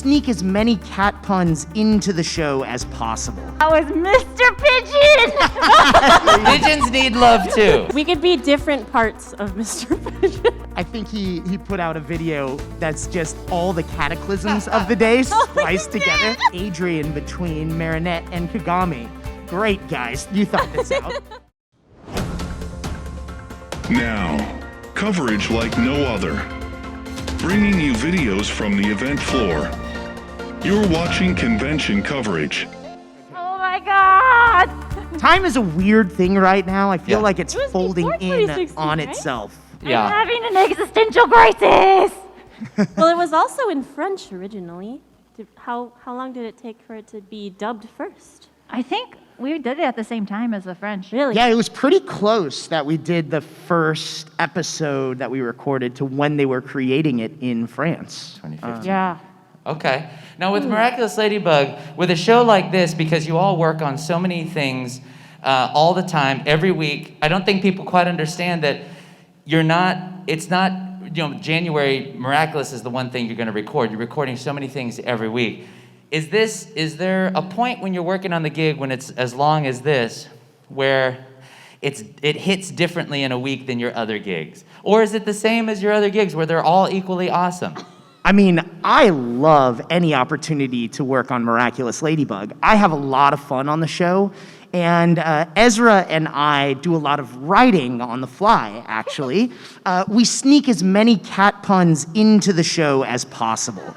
sneak as many cat puns into the show as possible. That was Mr. Pigeon! Pigeons need love too. We could be different parts of Mr. Pigeon. I think he put out a video that's just all the cataclysms of the day spliced together. Adrian between Marinette and Kagami. Great, guys. You thought this out. Now, coverage like no other. Bringing you videos from the event floor. You're watching convention coverage. Oh my God! Time is a weird thing right now. I feel like it's It was folding before in 2016, on right? itself. Yeah. I'm having an existential crisis! Well, it was also in French originally. How long did it take for it to be dubbed first? I think we did it at the same time as the French. Really? Yeah, it was pretty close that we did the first episode that we recorded to when they were creating it in France. 2015. Yeah. Okay. Now with Miraculous Ladybug, with a show like this, because you all work on so many things all the time, every week, I don't think people quite understand that it's not, January, Miraculous is the one thing you're going to record. You're recording so many things every week. Is there a point when you're working on the gig when it's as long as this, where it hits differently in a week than your other gigs? Or is it the same as your other gigs where they're all equally awesome? I mean, I love any opportunity to work on Miraculous Ladybug. I have a lot of fun on the show, and Ezra and I do a lot of writing on the fly, actually. We sneak as many cat puns into the show as possible.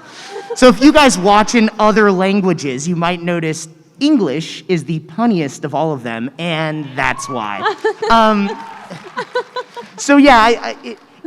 So if you guys watch in other languages, you might notice English is the punniest of all of them, and that's why. So yeah,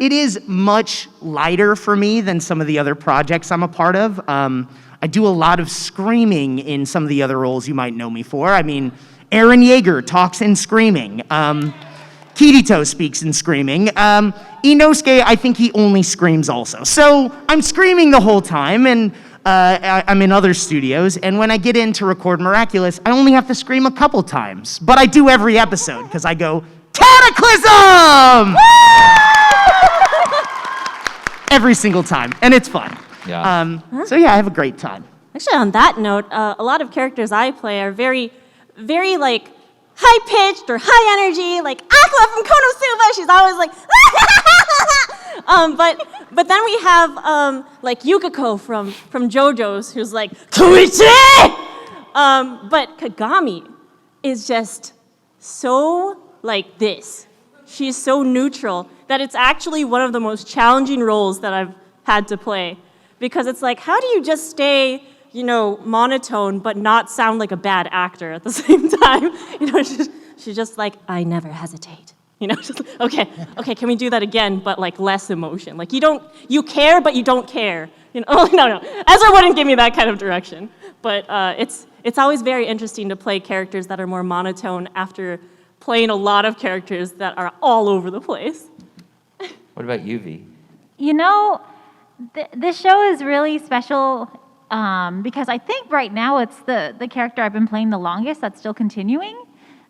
it is much lighter for me than some of the other projects I'm a part of. I do a lot of screaming in some of the other roles you might know me for. I mean, Aaron Yeager talks in screaming. Kirito speaks in screaming. Inosuke, I think he only screams also. So I'm screaming the whole time, and I'm in other studios, and when I get in to record Miraculous, I only have to scream a couple times. But I do every episode, because I go, Cataclysm! Every single time, and it's fun. Yeah. So yeah, I have a great time. Actually, on that note, a lot of characters I play are very, very like high-pitched or high energy, like Aqua from Konosuba. She's always like, but then we have like Yukiko from JoJo's, who's like Koichi. But Kagami is just so like this. She's so neutral that it's actually one of the most challenging roles that I've had to play, because it's like, how do you just stay, monotone but not sound like a bad actor at the same time? She's just like, I never hesitate. Just like, okay, can we do that again, but like less emotion? Like you care, but you don't care. No. Ezra wouldn't give me that kind of direction. But it's always very interesting to play characters that are more monotone after playing a lot of characters that are all over the place. What about you, V? This show is really special because I think right now it's the character I've been playing the longest that's still continuing.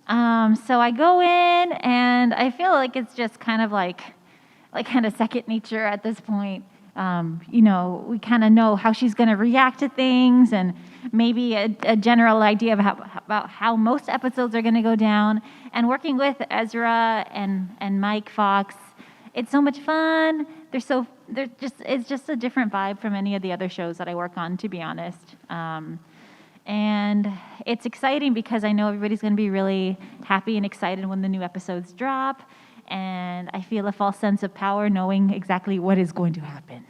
So I go in and I feel like it's just kind of like kind of second nature at this point. We kind of know how she's going to react to things, and maybe a general idea of about how most episodes are going to go down. And working with Ezra and Mike Fox, it's so much fun. It's just a different vibe from any of the other shows that I work on, to be honest. And it's exciting because I know everybody's going to be really happy and excited when the new episodes drop. And I feel a false sense of power knowing exactly what is going to happen.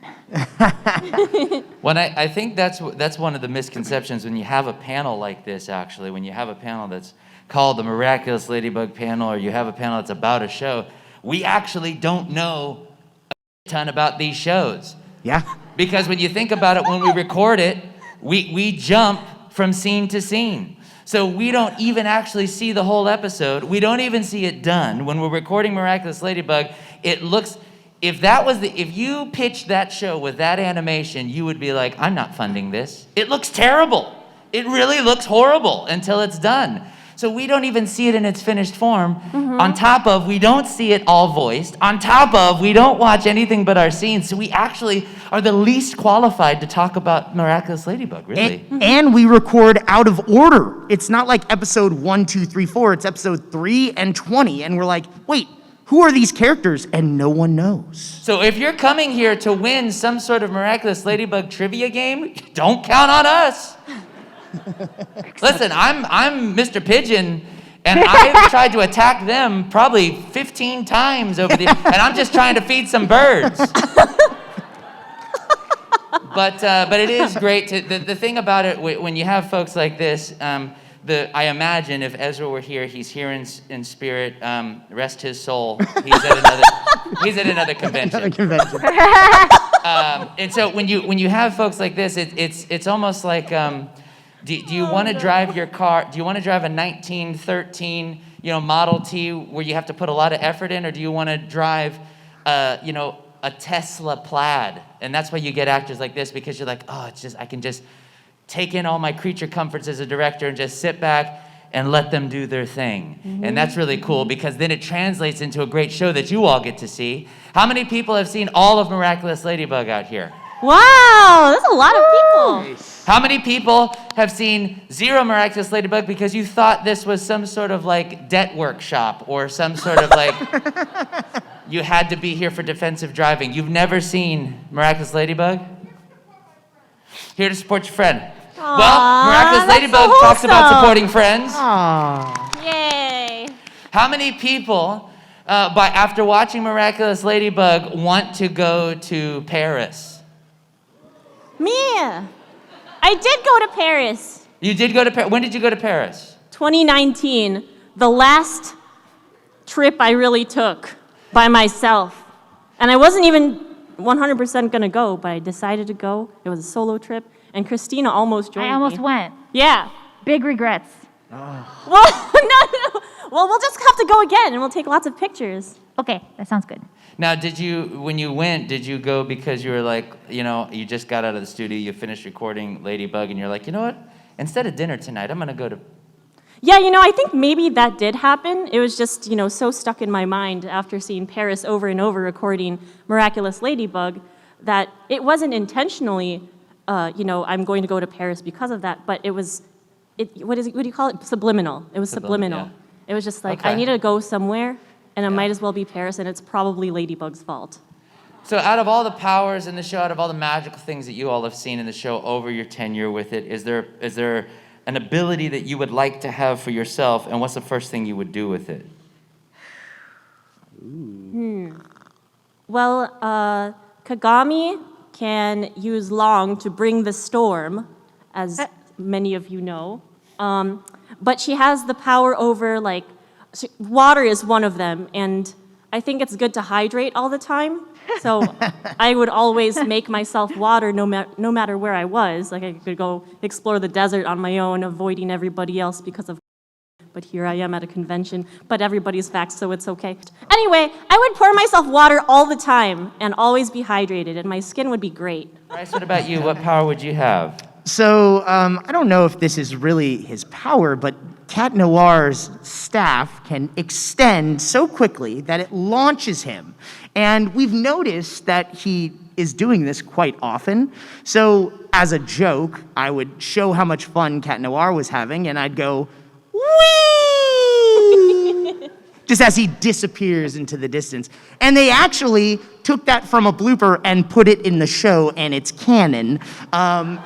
Well, I think that's one of the misconceptions when you have a panel like this, actually. When you have a panel that's called the Miraculous Ladybug panel, or you have a panel that's about a show, we actually don't know a ton about these shows. Yeah. Because when you think about it, when we record it, we jump from scene to scene. So we don't even actually see the whole episode. We don't even see it done. When we're recording Miraculous Ladybug, it looks, if you pitched that show with that animation, you would be like, I'm not funding this. It looks terrible. It really looks horrible until it's done. So we don't even see it in its finished form. On top of, we don't see it all voiced. On top of, we don't watch anything but our scenes. So we actually are the least qualified to talk about Miraculous Ladybug, really. And we record out of order. It's not like episode 1, 2, 3, 4. It's episode 3 and 20. And we're like, wait, who are these characters? And no one knows. So if you're coming here to win some sort of Miraculous Ladybug trivia game, don't count on us. Listen, I'm Mr. Pigeon, and I've tried to attack them probably 15 times over and I'm just trying to feed some birds. But it is great to, the thing about it, when you have folks like this, I imagine if Ezra were here, he's here in spirit, rest his soul. He's at another convention. And so when you have folks like this, it's almost like, do you want to drive your car? Do you want to drive a 1913, Model T where you have to put a lot of effort in, or do you want to drive, a Tesla Plaid? And that's why you get actors like this, because you're like, oh, I can just take in all my creature comforts as a director and just sit back and let them do their thing. And that's really cool, because then it translates into a great show that you all get to see. How many people have seen all of Miraculous Ladybug out here? Wow, that's a lot of people. How many people have seen zero Miraculous Ladybug because you thought this was some sort of like debt workshop or some sort of like you had to be here for defensive driving? You've never seen Miraculous Ladybug? Here to support your friend. Well, Miraculous that's Ladybug so talks about wholesome. supporting friends. Yay. How many people, after watching Miraculous Ladybug, want to go to Paris? Me. I did go to Paris. You did go to Paris. When did you go to Paris? 2019, the last trip I really took by myself. And I wasn't even 100% going to go, but I decided to go. It was a solo trip, and Cristina almost joined me. I almost went. Yeah. Big regrets. Well, no. Well, we'll just have to go again, and we'll take lots of pictures. Okay, that sounds good. Now, when you went, did you go because you were like, you just got out of the studio, you finished recording Ladybug, and you're like, you know what? Instead of dinner tonight, I'm going to go to... Yeah, I think maybe that did happen. It was just, so stuck in my mind after seeing Paris over and over recording Miraculous Ladybug that it wasn't intentionally, I'm going to go to Paris because of that, but it was, what do you call it? Subliminal. It was subliminal. Yeah. It was just like, Okay. I need to go somewhere, and it might as well be Paris, and it's probably Ladybug's fault. So out of all the powers in the show, out of all the magical things that you all have seen in the show over your tenure with it, is there an ability that you would like to have for yourself, and what's the first thing you would do with it? Well, Kagami can use Long to bring the storm, as many of you know. But she has the power over, water is one of them, and I think it's good to hydrate all the time. So I would always make myself water no matter where I was. Like I could go explore the desert on my own, avoiding everybody else because of... But here I am at a convention, but everybody's vaxxed, so it's okay. Anyway, I would pour myself water all the time and always be hydrated, and my skin would be great. Bryce, what about you? What power would you have? So I don't know if this is really his power, but Cat Noir's staff can extend so quickly that it launches him. And we've noticed that he is doing this quite often. So as a joke, I would show how much fun Cat Noir was having, and I'd go, whee! Just as he disappears into the distance. And they actually took that from a blooper and put it in the show, and it's canon,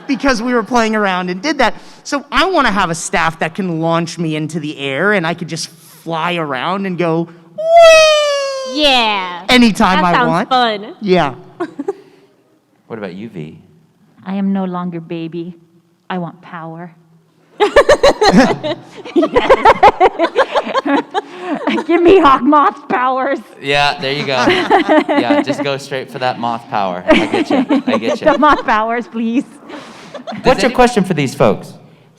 because we were playing around and did that. So I want to have a staff that can launch me into the air, and I could just fly around and go, whee! Yeah. Anytime I want. That sounds fun. Yeah. What about you, V? I am no longer baby. I want power. Give me Hawk Moth's powers. Yeah, there you go. Yeah, just go straight for that moth power. I get you. The moth powers, please. What's your question for these folks?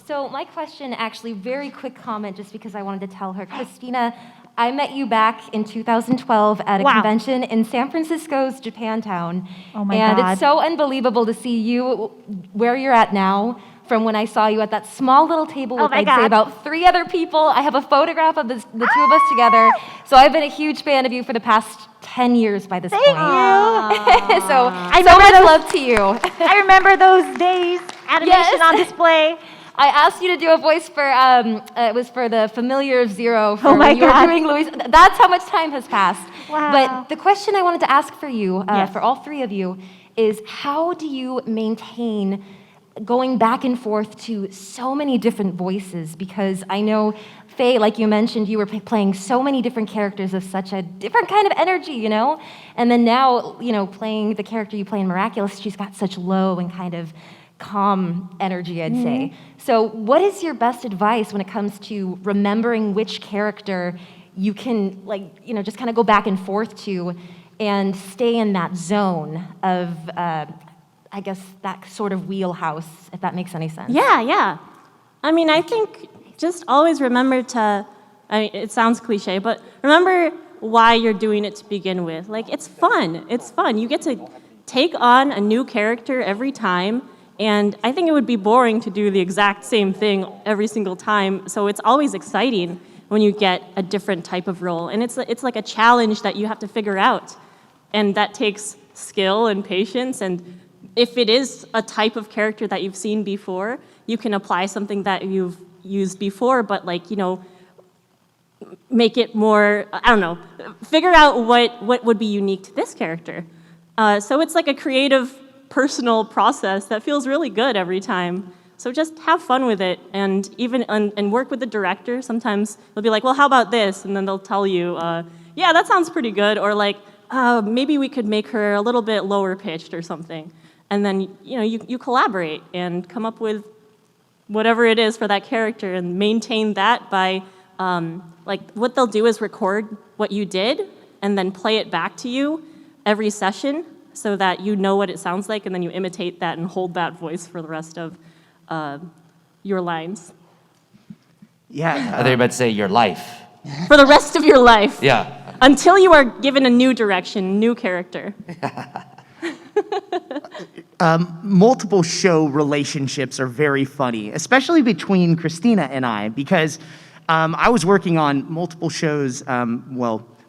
So my question, actually, very quick comment, just because I wanted to tell her. Cristina, I met you back in 2012 at a convention in San Francisco's Japantown. Oh my and God. it's so unbelievable to see you where you're at now, from when I saw you at that small little table Oh with, my I'd say, God. about 3 other people. I have a photograph of the two of us together. So I've been a huge fan of you for the past 10 years by this point. Thank you. So remember much those- love to you. I remember those days. Animation Yes. on display. I asked you to do a voice for, it was for the Familiar of Zero for Oh my when you were God. doing Louis. That's how much time has passed. Wow. But the question I wanted to ask for you, Yes. for all 3 of you, is how do you maintain going back and forth to so many different voices? Because I know, Faye, like you mentioned, you were playing so many different characters of such a different kind of energy, you know? And then now, you know, playing the character you play in Miraculous, she's got such low and kind of calm energy, I'd say. So what is your best advice when it comes to remembering which character you can, like, you know, just kind of go back and forth to and stay in that zone of, I guess, that sort of wheelhouse, if that makes any sense? Yeah. I mean, I think just always remember to, I mean, it sounds cliche, but remember why you're doing it to begin with. Like, it's fun. It's fun. You get to take on a new character every time, and I think it would be boring to do the exact same thing every single time, so it's always exciting when you get a different type of role. And it's like a challenge that you have to figure out, and that takes skill and patience, and if it is a type of character that you've seen before, you can apply something that you've used before, but, like, you know, make it more, I don't know, figure out what would be unique to this character. So it's like a creative, personal process that feels really good every time. So just have fun with it, and even and work with the director. Sometimes they'll be like, well, how about this? And then they'll tell you, yeah, that sounds pretty good, or like, maybe we could make her a little bit lower pitched or something. And then, you know, you collaborate and come up with whatever it is for that character and maintain that by, like, what they'll do is record what you did and then play it back to you every session so that you know what it sounds like, and then you imitate that and hold that voice for the rest of your lines. Yeah. I thought you were about to say your life. For the rest of your life. Yeah. Until you are given a new direction, new character. Multiple show relationships are very funny, especially between Cristina and I, because I was working on multiple shows,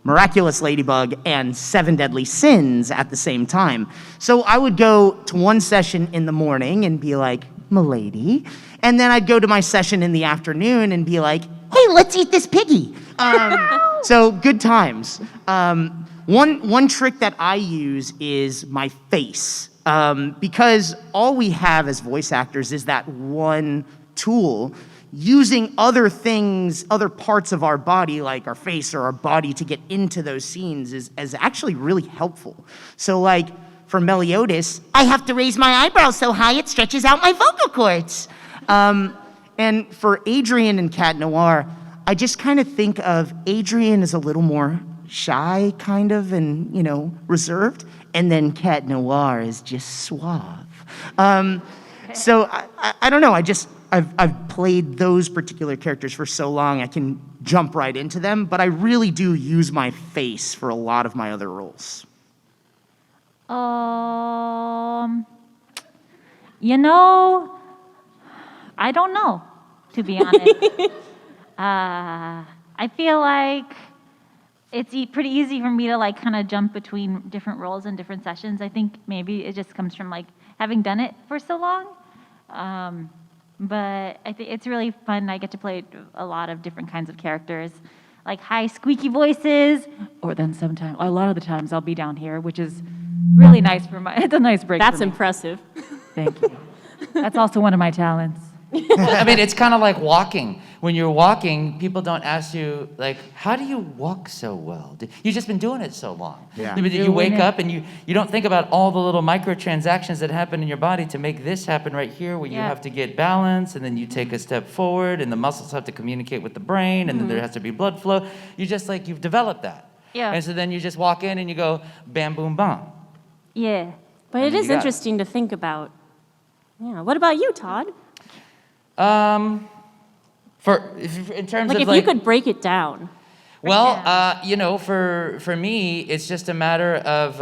Miraculous Ladybug and 7 Deadly Sins at the same time. So I would go to one session in the morning and be like, "M'lady," and then I'd go to my session in the afternoon and be like, "Hey, let's eat this piggy." So good times. One trick that I use is my face, because all we have as voice actors is that one tool. Using other things, other parts of our body, like our face or our body, to get into those scenes is actually really helpful. So, like, for Meliodas, I have to raise my eyebrows so high it stretches out my vocal cords. And for Adrian and Cat Noir, I just kind of think of Adrian as a little more shy, kind of, and, you know, reserved, and then Cat Noir is just suave. So I don't know. I've played those particular characters for so long, I can jump right into them, but I really do use my face for a lot of my other roles. You know, I don't know, to be honest. I feel like it's pretty easy for me to, like, kind of jump between different roles and different sessions. I think maybe it just comes from, like, having done it for so long. But I think it's really fun. I get to play a lot of different kinds of characters, like high squeaky voices, or then sometimes, a lot of the times, I'll be down here, which is really nice for my, it's a nice break. That's for me. impressive. Thank you. That's also one of my talents. I mean, it's kind of like walking. When you're walking, people don't ask you, like, how do you walk so well? You've just been doing it so long. Yeah. You wake up and you don't think about all the little microtransactions that happen in your body to make this happen right here, where you Yeah. have to get balance, and then you take a step forward, and the muscles have to communicate with the brain, and then there has to be blood flow. You just, like, you've developed that. Yeah. And so then you just walk in and you go, bam, boom, bam. Yeah. But it You is got it. interesting to think about. Yeah. What about you, Todd? In terms Like, of, if you could break it down. Well, for me, it's just a matter of,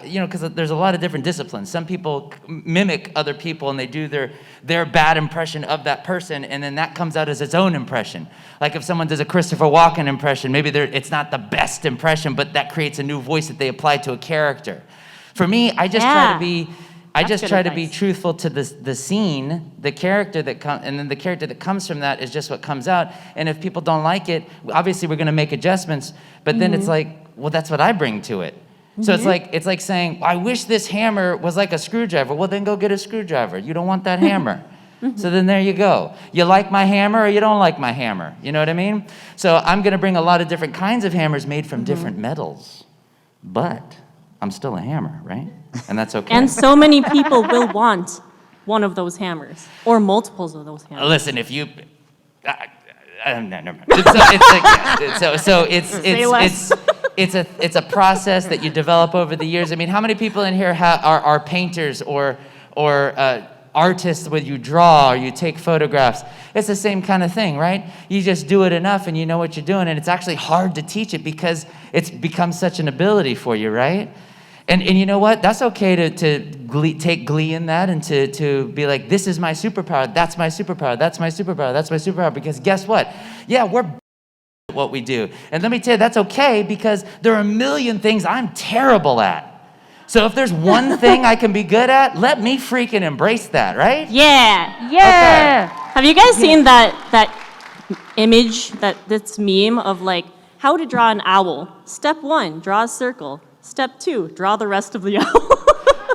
because there's a lot of different disciplines. Some people mimic other people and they do their bad impression of that person, and then that comes out as its own impression. Like if someone does a Christopher Walken impression, maybe it's not the best impression, but that creates a new voice that they apply to a character. For me, I just try to be... to be truthful to the scene, the character that comes, and then the character that comes from that is just what comes out. And if people don't like it, obviously we're going to make adjustments. But then it's like, well, that's what I bring to it. So it's like saying, I wish this hammer was like a screwdriver. Well, then go get a screwdriver. You don't want that hammer. So then there you go. You like my hammer or you don't like my hammer. You know what I mean? So I'm going to bring a lot of different kinds of hammers made from different metals. But I'm still a hammer, right? And that's okay. And so many people will want one of those hammers or multiples of those hammers. Listen, if you, no, never mind. It's a process that you develop over the years. I mean, how many people in here are painters or artists where you draw or you take photographs? It's the same kind of thing, right? You just do it enough and you know what you're doing, and it's actually hard to teach it because it's become such an ability for you, right? And you know what? That's okay to take glee in that and to be like, this is my superpower, that's my superpower, that's my superpower, that's my superpower. Because guess what? Yeah, we're at what we do. And let me tell you, that's okay because there are a million things I'm terrible at. So if there's one thing I can be good at, let me freaking embrace that, right? Yeah. Yeah. Okay. Have you guys seen that image, that's meme of like how to draw an owl? Step 1, draw a circle. Step 2, draw the rest of the owl.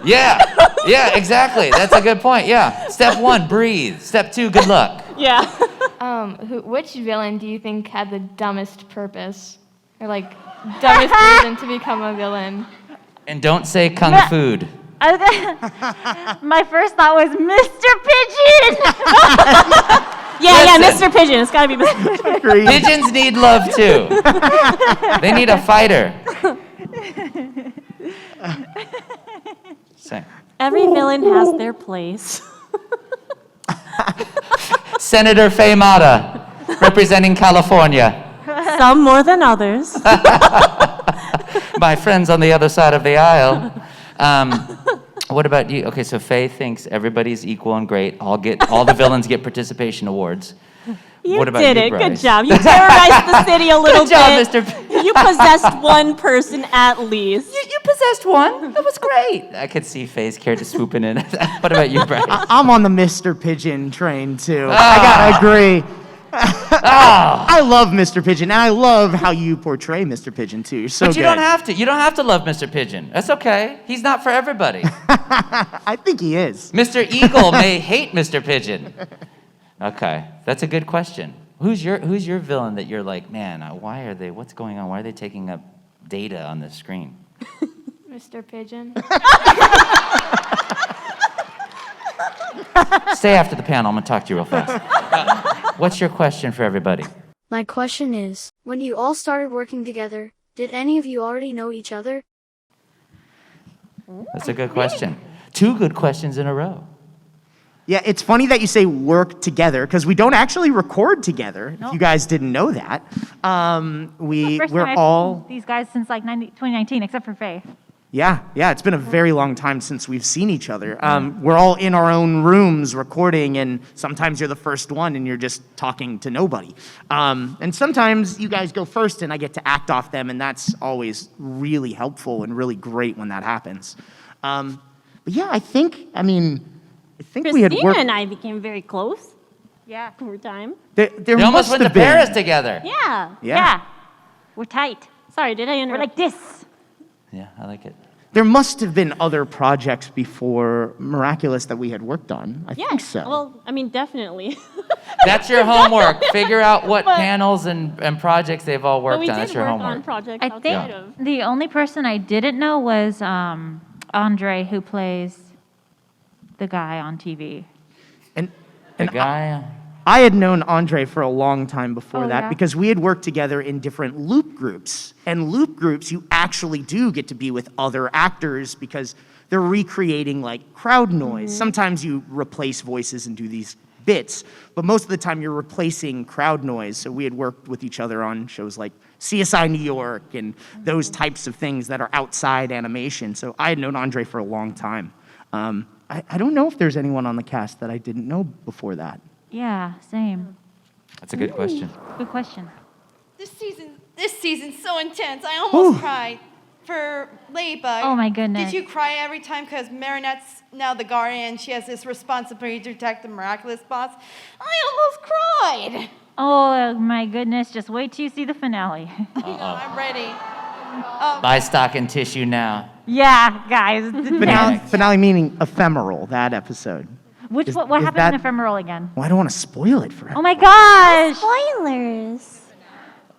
Yeah, exactly. That's a good point. Yeah. Step 1, breathe. Step 2, good luck. Yeah. Which villain do you think had the dumbest purpose? Or like dumbest reason to become a villain? And don't say kung food. My first thought was Mr. Pigeon. Yeah, Mr. Pigeon. It's gotta be Mr. Pigeon. Pigeons need love too. They need a fighter. Same. Every villain has their place. Senator Faye Mata, representing California. Some more than others. My friends on the other side of the aisle. What about you? Okay, so Faye thinks everybody's equal and great. All the villains get participation awards. What about did you, it. Bryce? Good job. You terrorized the city a little Good job, bit. Mr. You possessed one person at least. You possessed one. That was great. I could see Faye's character swooping in. What about you, Bryce? I'm on the Mr. Pigeon train too. I gotta agree. I love Mr. Pigeon, and I love how you portray Mr. Pigeon too. You're so But you good. don't have to. You don't have to love Mr. Pigeon. That's okay. He's not for everybody. I think he is. Mr. Eagle may hate Mr. Pigeon. Okay, that's a good question. Who's your villain that you're like, man, what's going on? Why are they taking up data on the screen? Mr. Pigeon. Stay after the panel. I'm going to talk to you real fast. What's your question for everybody? My question is, when you all started working together, did any of you already know each other? That's a good question. 2 good questions in a row. Yeah, it's funny that you say work together because we don't actually record together. If you guys didn't know that, we're all these guys since like 2019, except for Faye. Yeah, it's been a very long time since we've seen each other. We're all in our own rooms recording, and sometimes you're the first one and you're just talking to nobody. And sometimes you guys go first and I get to act off them, and that's always really helpful and really great when that happens. But yeah, I think we had Cristina worked. and I became very close. Yeah. Over time. There They almost must went to have been. Paris together. Yeah. Yeah. We're tight. Sorry, did I We're interrupt? like this. Yeah, I like it. There must have been other projects before Miraculous that we had worked on. I Yeah. think so. Well, I mean, definitely. That's your homework. Figure out what panels and projects they've all But worked we on. did That's your work homework. on projects I outside think of. the only person I didn't know was Andre, who plays the guy on TV. The guy. I had known Andre for a long time before Oh, that yeah? because we had worked together in different loop groups. And loop groups, you actually do get to be with other actors because they're recreating like crowd noise. Sometimes you replace voices and do these bits, but most of the time you're replacing crowd noise. So we had worked with each other on shows like CSI New York and those types of things that are outside animation. So I had known Andre for a long time. I don't know if there's anyone on the cast that I didn't know before that. Yeah, same. That's a good question. Good question. This season's so intense. I almost cried for Ladybug. Oh my goodness. Did you cry every time because Marinette's now the guardian? She has this responsibility to protect the Miraculous boss. I almost cried. Oh my goodness, just wait till you see the finale. I'm ready. Buy stock and tissue now. Yeah, guys. Finale meaning ephemeral, that episode. What is happened that- in Ephemeral again? Well, I don't want to spoil it for Oh my gosh! Spoilers.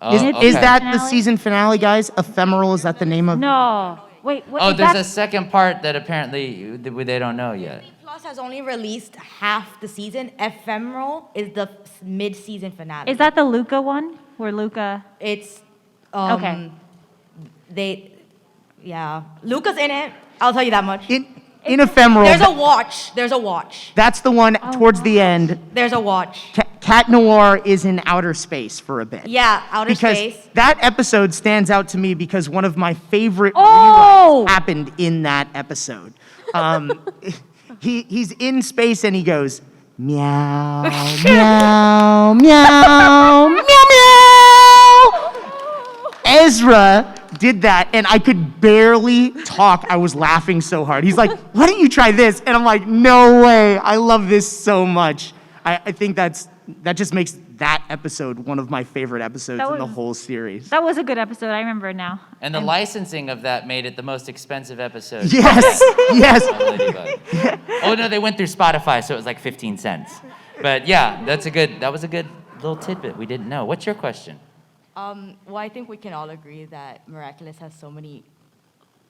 Oh, Is okay. that the Finale? season finale, guys? Ephemeral, is that the name of... No. Wait, what? Oh, is there's that- a second part that apparently they don't know yet. Plus has only released half the season. Ephemeral is the mid-season finale. Is that the Luca one? Where Luca... It's Okay. Luca's in it. I'll tell you that much. In Ephemeral, There's a watch. There's a watch. that's the one towards the end. There's a watch. Cat Noir is in outer space for a bit. Yeah, outer Because space. that episode stands out to me because one of my favorite Oh! rewrites happened in that episode. He's in space and he goes, meow, meow, meow, meow, meow. Ezra did that and I could barely talk. I was laughing so hard. He's like, why don't you try this? And I'm like, no way. I love this so much. I think that just makes that episode one of my favorite episodes in the whole series. That was a good episode. I remember it now. And the licensing of that made it the most expensive episode. Yes, yes. of Ladybug. Oh no, they went through Spotify, so it was like 15 cents. But yeah, that was a good little tidbit we didn't know. What's your question? Well, I think we can all agree that Miraculous has so many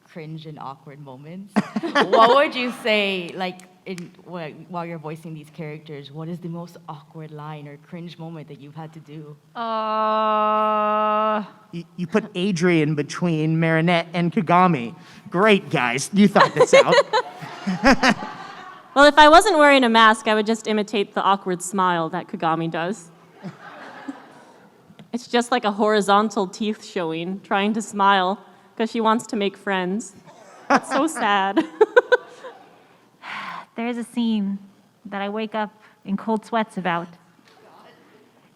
cringe and awkward moments. What would you say, like, while you're voicing these characters, what is the most awkward line or cringe moment that you've had to do? You put Adrian between Marinette and Kagami. Great, guys. You thought this out. Well, if I wasn't wearing a mask, I would just imitate the awkward smile that Kagami does. It's just like a horizontal teeth showing, trying to smile because she wants to make friends. It's so sad. There's a scene that I wake up in cold sweats about.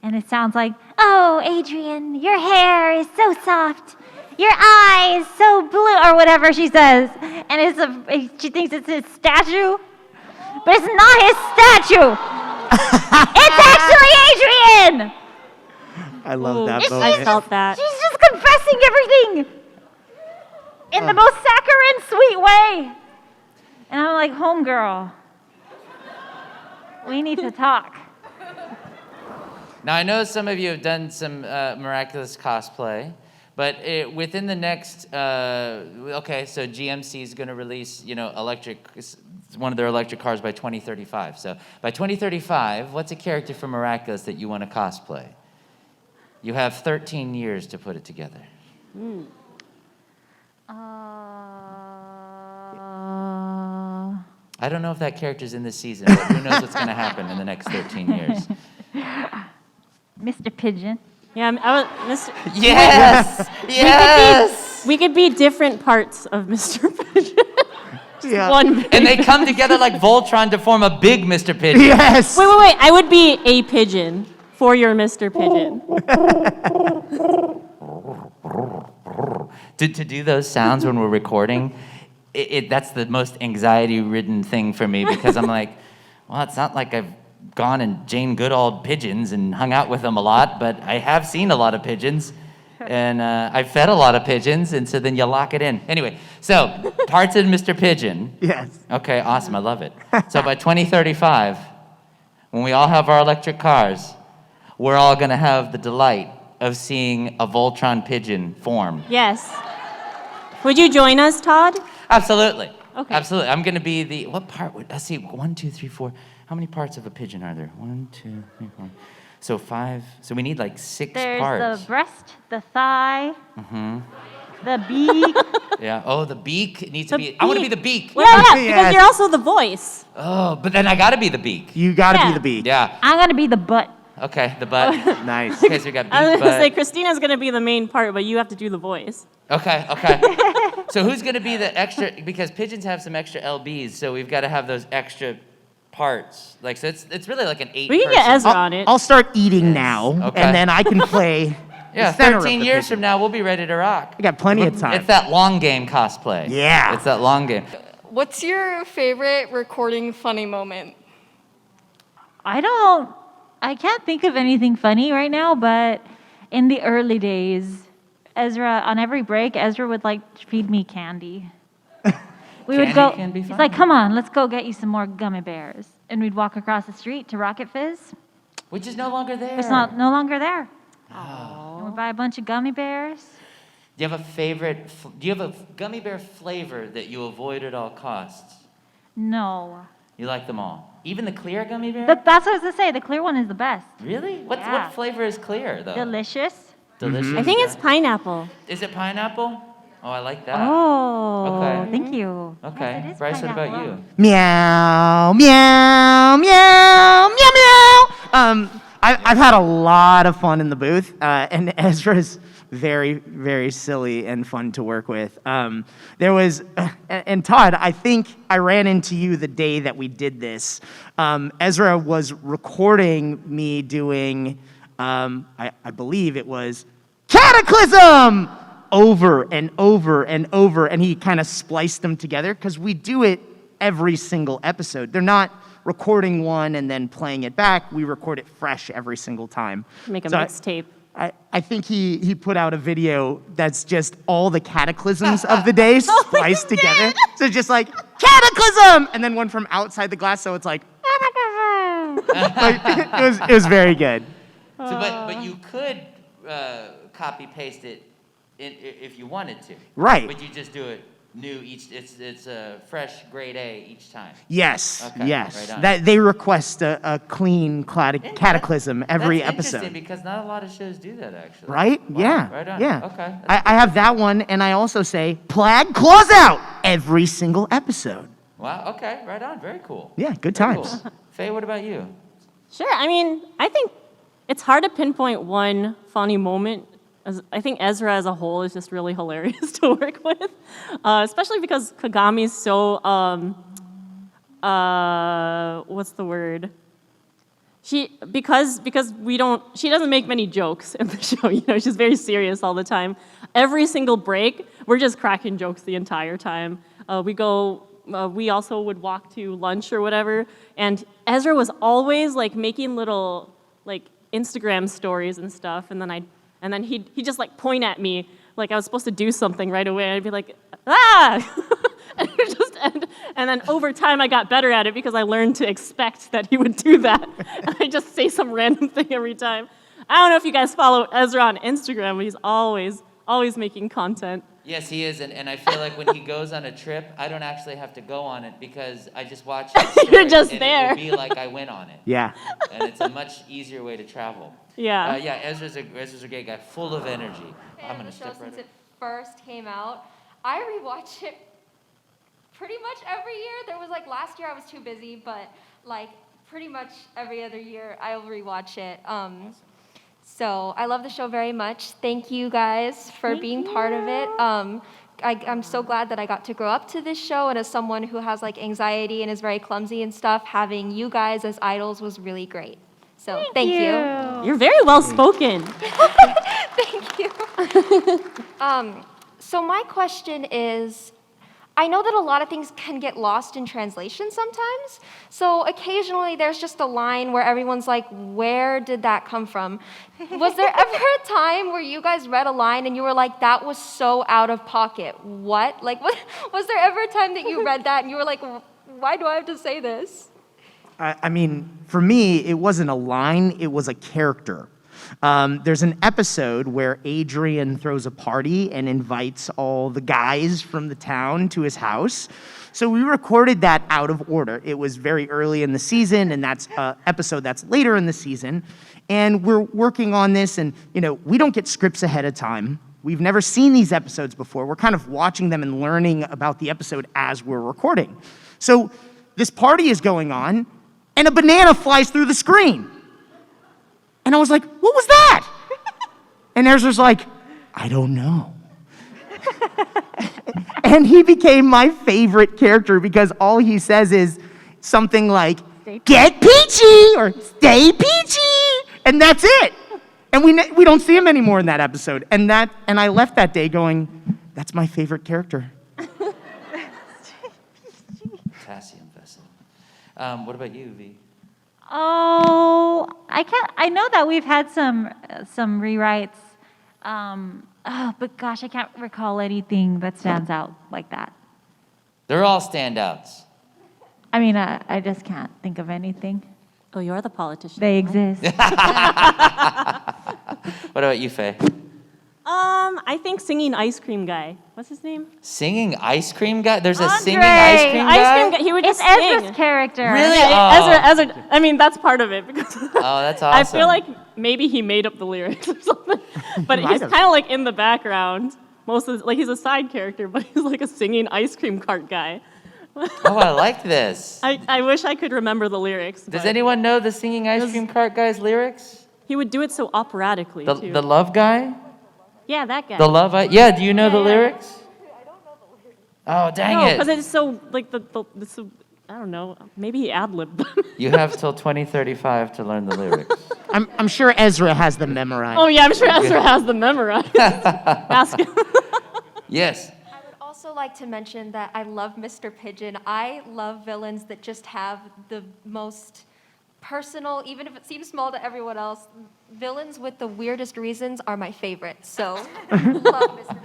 And it sounds like, oh, Adrian, your hair is so soft. Your eyes so blue, or whatever she says. And she thinks it's his statue. But it's not his statue. It's actually Adrian. I love that It's moment. I felt that. She's just confessing everything in the most saccharine, sweet way. And I'm like, homegirl, we need to talk. Now I know some of you have done some Miraculous cosplay, but within the next, okay, so GMC is going to release, one of their electric cars by 2035. So by 2035, what's a character from Miraculous that you want to cosplay? You have 13 years to put it together. I don't know if that character's in this season, but who knows what's going to happen in the next 13 years. Mr. Pigeon. Yeah, Mr. Yes! Yes! We could be different parts of Mr. Pigeon. Yeah. One. And they come together like Voltron to form a big Mr. Pigeon. Yes. Wait. I would be a pigeon for your Mr. Pigeon. To do those sounds when we're recording, that's the most anxiety-ridden thing for me because I'm like, well, it's not like I've gone and Jane Goodall pigeons and hung out with them a lot, but I have seen a lot of pigeons, and I've fed a lot of pigeons, and so then you lock it in. Anyway, so parts of Mr. Pigeon. Yes. Okay, awesome, I love it. So by 2035, when we all have our electric cars, we're all gonna have the delight of seeing a Voltron pigeon form. Yes. Would you join us, Todd? Absolutely. Okay. Absolutely. I'm going to be what part let's see, 1, 2, 3, 4. How many parts of a pigeon are there? 1, 2, 3, 4. So 5. So we need like 6 There's parts. the breast, the thigh, the beak, Yeah. Oh, the beak. It needs to be. I want to be the beak. Yeah, yeah, because Yes. you're also the voice. Oh, but then I got to be the beak. You got to be Yeah. the beak. Yeah. I'm gonna be the butt. Okay, the butt. Nice. Okay, so we got beak, I was gonna say butt. Christina's gonna be the main part, but you have to do the voice. Okay, okay. So who's going to be the extra, because pigeons have some extra LBs, so we've got to have those extra parts. Like, so it's really like an 8 We can get person. Ezra on it. I'll start eating now, Okay. and then I can play. Yeah, the center of 13 the years pigeon. from now, we'll be ready to rock. I got plenty of time. It's that long game cosplay. Yeah. It's that long game. What's your favorite recording funny moment? I can't think of anything funny right now, but in the early days, Ezra, on every break, Ezra would like feed me candy. We would Candy go, can be he's fun. like, come on, let's go get you some more gummy bears. And we'd walk across the street to Rocket Fizz. Which is no longer there. It's no longer there. And we'd buy a bunch of gummy bears. Do you have a favorite, do you have a gummy bear flavor that you avoid at all costs? No. You like them all? Even the clear gummy bear? That's what I was going to say. The clear one is the best. Really? Yeah. What flavor is clear, though? Delicious. Delicious. I think it's pineapple. Is it pineapple? Oh, I like that. Oh, Okay. thank you. Okay. Yes, it is Bryce, what about pineapple. you? Meow, meow, meow, meow, meow. I've had a lot of fun in the booth, and Ezra's very, very silly and fun to work with. There was, and Todd, I think I ran into you the day that we did this. Ezra was recording me doing, I believe it was Cataclysm! Over and over and over, and he kind of spliced them together because we do it every single episode. They're not recording one and then playing it back. We record it fresh every single time. Make a So mixtape. I think he put out a video that's just all the cataclysms of the day spliced together. So just like, Cataclysm! And then one from outside the glass, so it's like, it was very good. So, but you could copy paste it if you wanted to. Right. But you just do it new each. It's a fresh grade A each time. Yes, Okay, yes. right on. That they request a clean cataclysm every That's episode. interesting because not a lot of shows do that actually. Right? Wow, Yeah. Right on. Yeah. Okay. I have that one, and I also say Plague Claws Out every single episode. Wow. Okay. Right on. Very cool. Yeah, good Very times. Cool. Faye, what about you? Sure. I mean, I think it's hard to pinpoint one funny moment. I think Ezra as a whole is just really hilarious to work with, especially because Kagami's so, what's the word? Because she doesn't make many jokes in the show, you know, she's very serious all the time. Every single break, we're just cracking jokes the entire time. We also would walk to lunch or whatever, and Ezra was always like making little like Instagram stories and stuff, and then he'd just like point at me like I was supposed to do something right away, and I'd be like, ah! And it would just end. And then over time I got better at it because I learned to expect that he would do that. And I just say some random thing every time. I don't know if you guys follow Ezra on Instagram, but he's always making content. Yes, he is, and I feel like when he goes on a trip, I don't actually have to go on it because I just watch his story, You're just and there. it will be like I went on it. Yeah. And it's a much easier way to travel. Yeah. Yeah, Ezra's a great guy, full of energy. I'm gonna the show step right since up. it first came out. I rewatch it pretty much every year. There was like last year I was too busy, but like pretty much every other year I'll rewatch it. So I love the show very much. Thank you guys for being part of it. I'm so glad that I got to grow up to this show, and as someone who has like anxiety and is very clumsy and stuff, having you guys as idols was really great. So thank you. You're very well spoken. Thank you. So my question is, I know that a lot of things can get lost in translation sometimes. So occasionally there's just a line where everyone's like, where did that come from? Was there ever a time where you guys read a line and you were like, that was so out of pocket? What? Like, was there ever a time that you read that and you were like, why do I have to say this? I mean, for me, it wasn't a line, it was a character. There's an episode where Adrian throws a party and invites all the guys from the town to his house. So we recorded that out of order. It was very early in the season, and that's an episode that's later in the season. And we're working on this, and, you know, we don't get scripts ahead of time. we've never seen these episodes before. We're kind of watching them and learning about the episode as we're recording. So this party is going on, and a banana flies through the screen. And I was like, what was that? And Ezra's like, I don't know. And he became my favorite character because all he says is something like, get peachy or stay peachy. And that's it. And we don't see him anymore in that episode. And I left that day going, that's my favorite character. Potassium vessel. What about you, V? Oh, I know that we've had some rewrites. But gosh, I can't recall anything that stands out like that. They're all standouts. I mean, I just can't think of anything. Oh, you're the politician. They exist. What about you, Faye? I think singing ice cream guy. What's his name? Singing ice cream guy? There's a Andre. singing ice cream guy? Ice cream guy. He would It's just sing. Ezra's character. Really? Yeah, Oh. Ezra. I mean, that's part of it because Oh, that's I awesome. feel like maybe he made up the lyrics or something. But Might he's have. kind of like in the background. He's a side character, but he's like a singing ice cream cart guy. Oh, I like this. I wish I could remember the lyrics. Does but anyone know the singing ice cream cart guy's lyrics? He would do it so operatically too. The love guy? Yeah, that guy. The love yeah, do you know the yeah. lyrics? Oh, dang No, it. because it's so like I don't know. Maybe he ad-libbed them. You have till 2035 to learn the lyrics. I'm sure Ezra has them memorized. Oh yeah, I'm sure Ezra has them memorized. Ask him. Yes. I would also like to mention that I love Mr. Pigeon. I love villains that just have the most personal, even if it seems small to everyone else, villains with the weirdest reasons are my favorite. So, love Mr. Pigeon.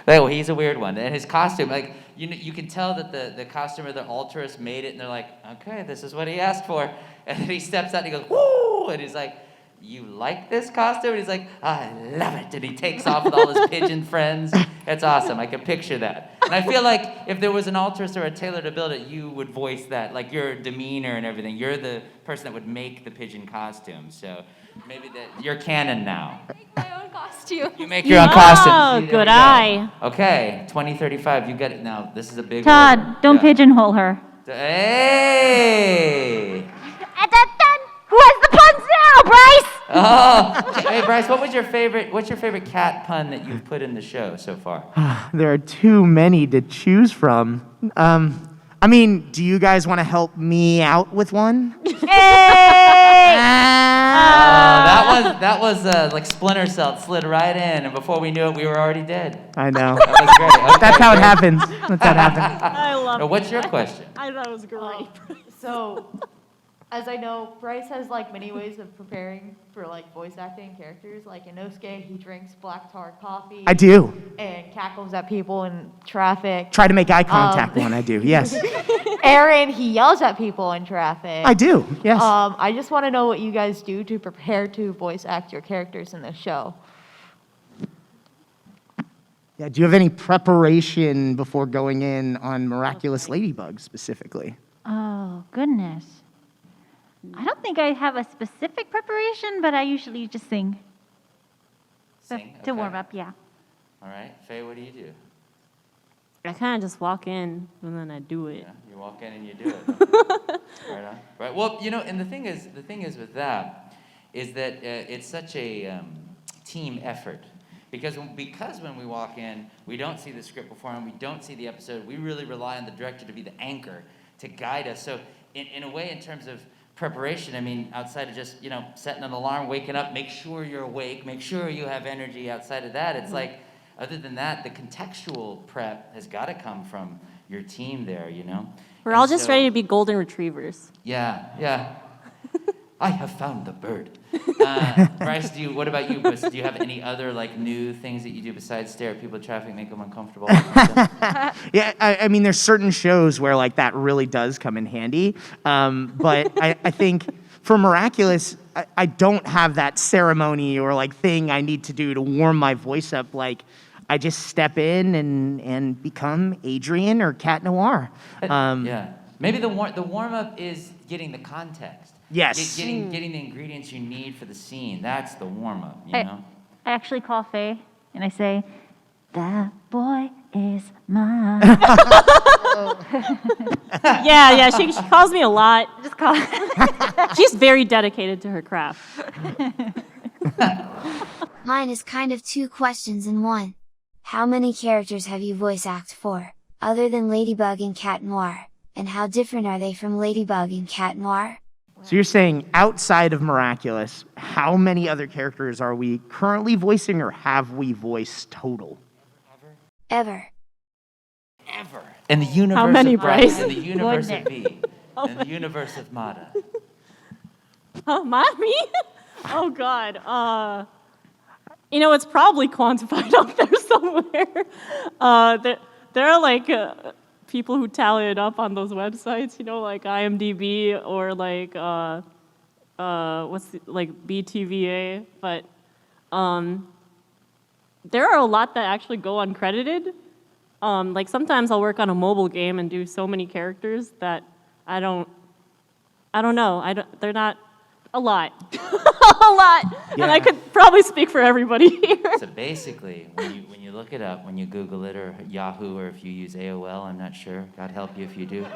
Well, he's a weird one. And his costume, like, you can tell that the costumer, the altruist, made it, and they're like, okay, this is what he asked for. And then he steps out and he goes, woo! And he's like, you like this costume? And he's like, I love it. And he takes off with all his pigeon friends. It's awesome. I can picture that. And I feel like if there was an altruist or a tailor to build it, you would voice that, like your demeanor and everything. You're the person that would make the pigeon costume. So maybe you're canon now. Make my own costume. You make your own costume. Oh, See, there good we go. eye. Okay, 2035, you get it now. This is a big Todd, order. don't Yeah. pigeonhole her. Hey! Who has the puns now, Bryce? Oh, hey Bryce, what's your favorite cat pun that you've put in the show so far? There are too many to choose from. I mean, do you guys want to help me out with one? That was like Splinter Cell. It slid right in, and before we knew it, we were already dead. I know. That was great. Okay, That's how it great. happens. That's how it happens. I love Now, what's your question? I thought it was great. So, as I know, Bryce has like many ways of preparing for like voice acting characters. Like in Inosuke, he drinks black tar coffee. I do. And cackles at people in traffic. Try to make eye contact when I do. Yes. Aaron, he yells at people in traffic. I do. Yes. I just want to know what you guys do to prepare to voice act your characters in the show. Yeah. Do you have any preparation before going in on Miraculous Ladybug specifically? Oh, goodness. I don't think I have a specific preparation, but I usually just sing. Sing, To okay. warm up, yeah. All right, Faye, what do you do? I kind of just walk in and then I do it. Yeah, you walk in and you do it. Right on. Right. Well, and the thing is with that is that it's such a team effort. Because when we walk in, we don't see the script before and we don't see the episode. We really rely on the director to be the anchor, to guide us. So in a way, in terms of preparation, I mean, outside of just, setting an alarm, waking up, make sure you're awake, make sure you have energy. Outside of that, it's like, other than that, the contextual prep has got to come from your team there, We're all just ready to be golden retrievers. Yeah. I have found the bird. Bryce, what about you? Do you have any other new things that you do besides stare at people in traffic, make them uncomfortable? Yeah, I mean, there's certain shows where that really does come in handy. But I think for Miraculous, I don't have that ceremony or thing I need to do to warm my voice up. I just step in and become Adrian or Cat Noir. Yeah. Maybe the warm up is getting the context. Yes. Getting the ingredients you need for the scene. That's the warm up, I actually call Faye and I say, That boy is mine. Yeah, she calls me a lot. Just call She's very dedicated to her craft. Mine is kind of two questions in one. How many characters have you voice acted for, other than Ladybug and Cat Noir? And how different are they from Ladybug and Cat Noir? So you're saying outside of Miraculous, how many other characters are we currently voicing or have we voiced total? Ever. Ever. In the universe How many, of Bryce, Bryce? in the universe of V, in the universe of Mata. Oh, me? Oh, God. It's probably quantified out there somewhere. There are like people who tally it up on those websites, like IMDb or like BTVA. But there are a lot that actually go uncredited. Like sometimes I'll work on a mobile game and do so many characters that I don't know. They're not a lot. A lot. Yeah. And I could probably speak for everybody here. So basically, when you look it up, when you Google it or Yahoo, or if you use AOL, I'm not sure. God help you if you do.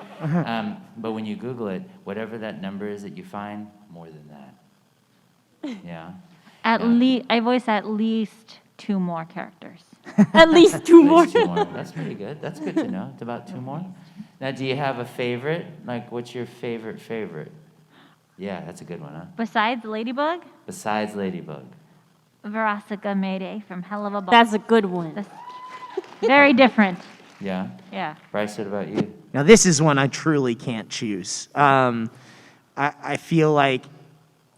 But when you Google it, whatever that number is that you find, more than that. Yeah. I voice at least 2 more characters. At least 2 more. At least 2 more. That's pretty good. That's good to know. It's about 2 more. Now, do you have a favorite? Like, what's your favorite? Yeah, that's a good one, huh? Besides Ladybug, Besides Ladybug. Verasika Mayday from Hell of a Ball. That's a good one. That's very different. Yeah? Yeah. Bryce, what about you? Now this is one I truly can't choose. I feel like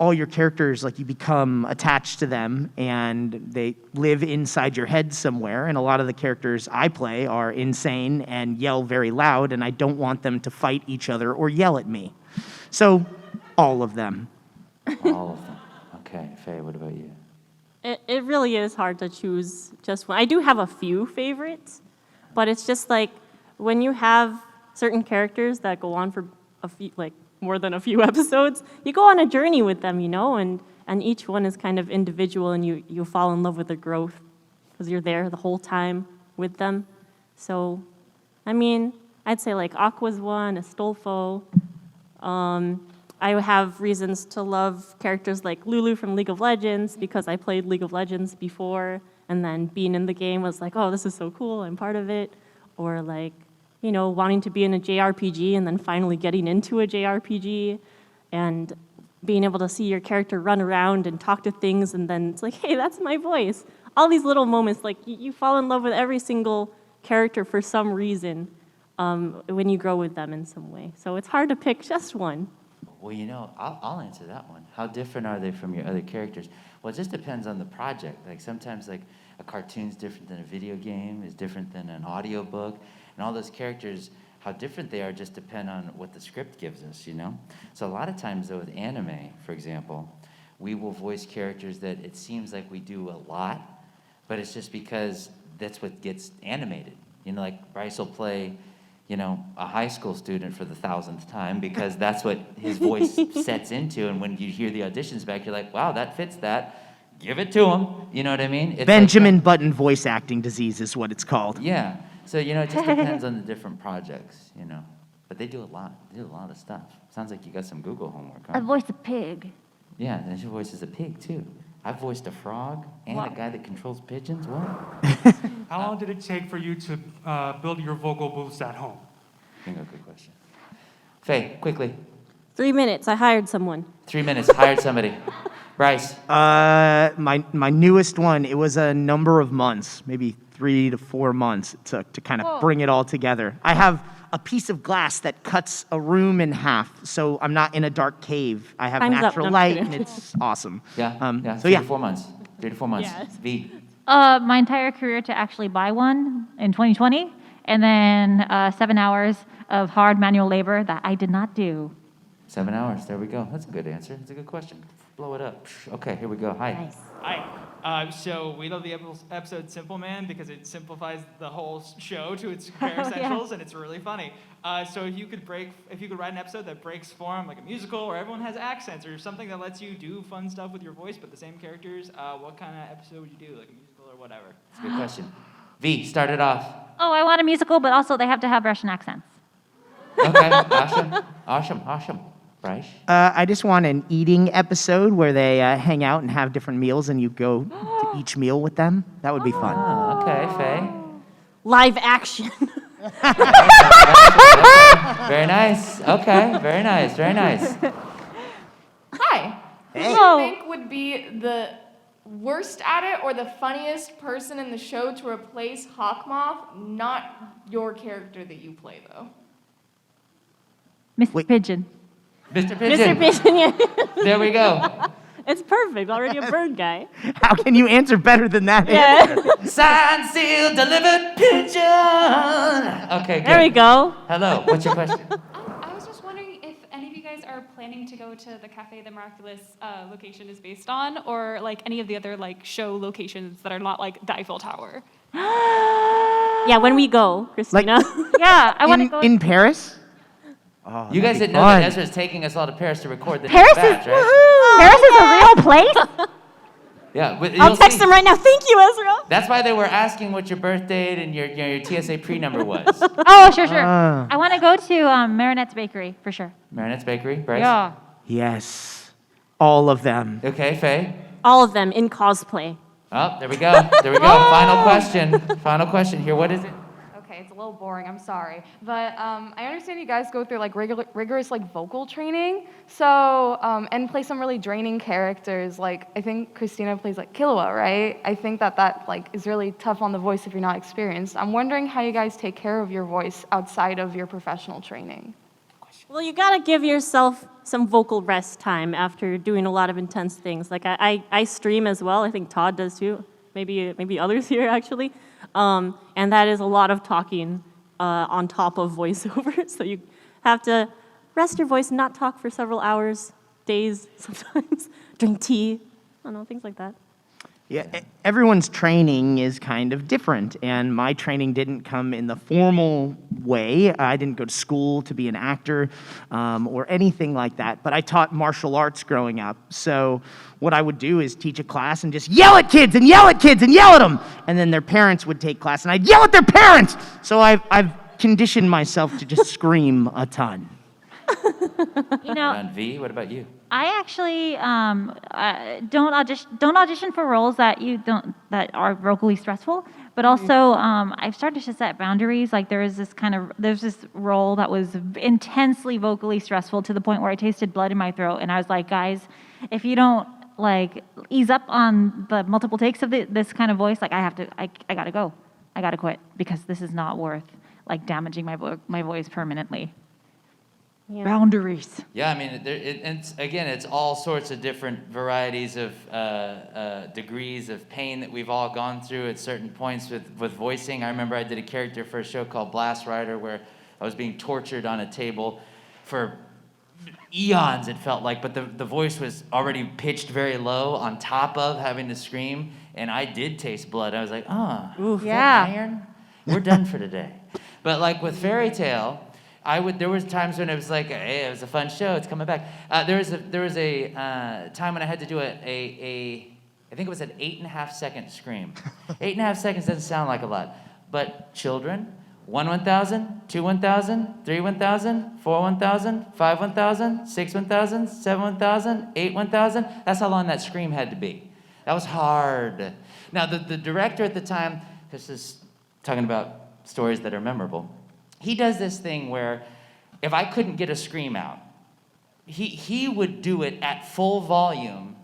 all your characters, like you become attached to them and they live inside your head somewhere. And a lot of the characters I play are insane and yell very loud, and I don't want them to fight each other or yell at me. So, all of them. All of them. Okay, Faye, what about you? It really is hard to choose just one. I do have a few favorites, but it's just like when you have certain characters that go on for a few, like more than a few episodes, you go on a journey with them, and each one is kind of individual, and you fall in love with their growth because you're there the whole time with them. So, I mean, I'd say like Aqua's one, Astolfo. I have reasons to love characters like Lulu from League of Legends because I played League of Legends before, and then being in the game was like, oh, this is so cool, I'm part of it. Or like, wanting to be in a JRPG and then finally getting into a JRPG and being able to see your character run around and talk to things, and then it's like, hey, that's my voice. All these little moments, like you fall in love with every single character for some reason when you grow with them in some way. So it's hard to pick just one. Well, I'll answer that one. How different are they from your other characters? Well, it just depends on the project. Like sometimes like a cartoon's different than a video game, is different than an audiobook, and all those characters, how different they are just depend on what the script gives us, So a lot of times though with anime, for example, we will voice characters that it seems like we do a lot, but it's just because that's what gets animated. Like Bryce will play a high school student for the 1000th time because that's what his voice sets into. And when you hear the auditions back, you're like, wow, that fits that. Give it to him. You know what I mean? It's Benjamin like, Button voice acting disease is what it's called. yeah. So, it just depends on the different projects, But they do a lot. They do a lot of stuff. Sounds like you got some Google homework, huh? I voice a pig. Yeah, and your voice is a pig, too. I've voiced a frog and a guy that controls pigeons. What? How long did it take for you to build your vocal booths at home? Bingo, good question. Faye, quickly. 3 minutes, I hired someone. 3 minutes, hired somebody. Bryce. My newest one, it was a number of months, maybe 3 to 4 months it took to kind of bring it all together. I have a piece of glass that cuts a room in half, so I'm not in a dark cave. I have Time's natural up. light, and it's awesome. Yeah. So 3 yeah. to 4 months. 3 to 4 months. Yes. V. My entire career to actually buy one in 2020, and then 7 hours of hard manual labor that I did not do. 7 hours. There we go. That's a good answer. That's a good question. Blow it up. Okay, here we go. Hi. Nice. Hi. So we love the episode Simple Man because it simplifies the whole show to its bare essentials, and it's really funny. So if you could write an episode that breaks form, like a musical where everyone has accents, or something that lets you do fun stuff with your voice but the same characters, what kind of episode would you do? Like a musical or whatever? That's a good question. V, start it off. Oh, I want a musical, but also they have to have Russian accents. Okay, awesome. Bryce? I just want an eating episode where they hang out and have different meals and you go to each meal with them. That would be fun. Oh, okay, Faye. Live action. Very nice. Okay, very nice. Hi. Who do you think would be the worst at it or the funniest person in the show to replace Hawkmoth? Not your character that you play, though. Mr. Pigeon. Mr. Pigeon. Mr. Pigeon, yeah. There we go. It's perfect. Already a bird guy. How can you answer better than that? Yeah. Signed, sealed, delivered, pigeon. Okay, good. There we go. Hello, what's your question? I was just wondering if any of you guys are planning to go to the cafe the Miraculous location is based on, or like any of the other like show locations that are not like the Eiffel Tower. Yeah, when we go, Cristina. Yeah, I want to go. In Paris? Oh, You guys that'd didn't be know that fun. Ezra's taking us all to Paris to record the Paris next batch, is right? Paris is a real place. Yeah, but I'll you'll text see. him right now. Thank you, Ezra. That's why they were asking what your birth date and your TSA pre-number was. Oh, sure. I want to go to Marinette's Bakery for sure. Marinette's Bakery, Bryce? Yeah. Yes. All of them. Okay, Faye? All of them in cosplay. Oh, there we go. Final question here. What is it? Okay, it's a little boring, I'm sorry. But I understand you guys go through like rigorous like vocal training. So, and play some really draining characters. Like, I think Cristina plays like Killua, right? I think that like is really tough on the voice if you're not experienced. I'm wondering how you guys take care of your voice outside of your professional training. Well, you gotta give yourself some vocal rest time after doing a lot of intense things. Like I stream as well. I think Todd does too. Maybe others here actually. And that is a lot of talking on top of voiceover. So you have to rest your voice, not talk for several hours, days sometimes, drink tea, I don't know, things like that. Yeah, everyone's training is kind of different, and my training didn't come in the formal way. I didn't go to school to be an actor or anything like that, but I taught martial arts growing up. So what I would do is teach a class and just yell at kids and yell at kids and yell at them, and then their parents would take class and I'd yell at their parents. So I've conditioned myself to just scream a ton. You know, And V, what about you? I actually don't audition for roles that are vocally stressful. But also, I've started to set boundaries. Like there's this role that was intensely vocally stressful to the point where I tasted blood in my throat, and I was like, guys, if you don't like ease up on the multiple takes of this kind of voice, like I gotta go, I gotta quit because this is not worth like damaging my voice permanently. Yeah. Boundaries. Yeah, I mean, it's all sorts of different varieties of degrees of pain that we've all gone through at certain points with voicing. I remember I did a character for a show called Blast Rider where I was being tortured on a table for eons, it felt like, but the voice was already pitched very low on top of having to scream, and I did taste blood. I was like, is that iron? We're done for today. But like with Fairy Tale, there was times when it was like, hey, it was a fun show, it's coming back. There was a time when I had to do I think it was an 8.5 second scream. 8.5 seconds doesn't sound like a lot, but children, 1 1,000, 2 1,000, 3 1,000, 4 1,000, 5 1,000, 6 1,000, 7 1,000, 8 1,000, that's how long that scream had to be. That was hard. Now the director at the time, this is talking about stories that are memorable, he does this thing where if I couldn't get a scream out, he would do it at full volume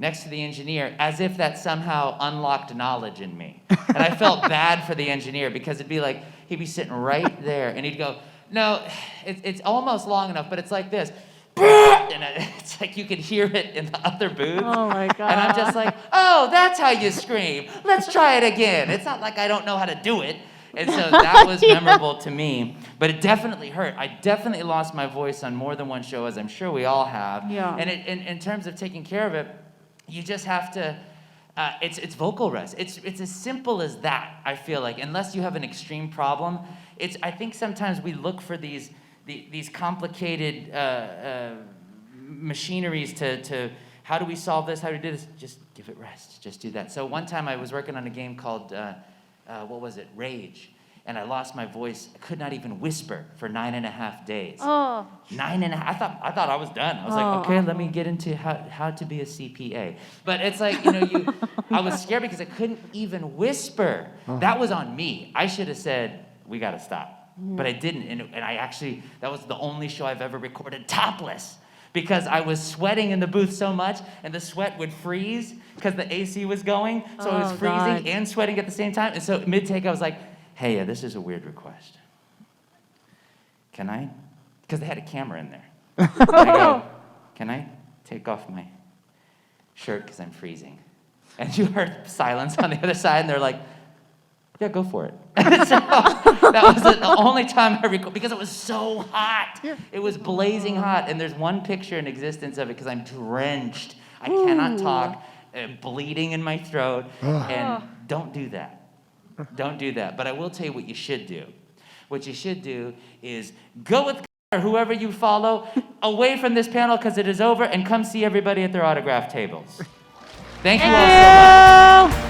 next to the engineer as if that somehow unlocked knowledge in me. And I felt bad for the engineer because it'd be like, he'd be sitting right there and he'd go, no, it's almost long enough, but it's like this. And it's like you could hear it in the other booth. Oh my God. And I'm just like, oh, that's how you scream. Let's try it again. It's not like I don't know how to do it. And so that was memorable to me, but it definitely hurt. I definitely lost my voice on more than one show, as I'm sure we all have. Yeah. And in terms of taking care of it, you just have to, it's vocal rest. It's as simple as that, I feel like, unless you have an extreme problem. I think sometimes we look for these complicated machineries to how do we solve this, how do we do this? Just give it rest, just do that. So one time I was working on a game called what was it, Rage. And I lost my voice. I could not even whisper for 9.5 days. Oh. 9.5. I thought I was done. I was like, okay, let me get into how to be a CPA. But it's like, I was scared because I couldn't even whisper. That was on me. I should have said, we got to stop. But I didn't. And I actually, that was the only show I've ever recorded topless, because I was sweating in the booth so much, and the sweat would freeze because the AC was going. So it was freezing and sweating at the same time. And so mid-take, I was like, hey, this is a weird request. Can I? Because they had a camera in there. And I go, can I take off my shirt because I'm freezing? And you heard silence on the other side, and they're like, yeah, go for it. So that was the only time I recorded, because it was so hot. It was blazing hot, and there's one picture in existence of it because I'm drenched. I cannot talk, bleeding in my throat, and don't do that. Don't do that. But I will tell you what you should do. What you should do is go with whoever you follow away from this panel because it is over, and come see everybody at their autograph tables. Thank you all so much.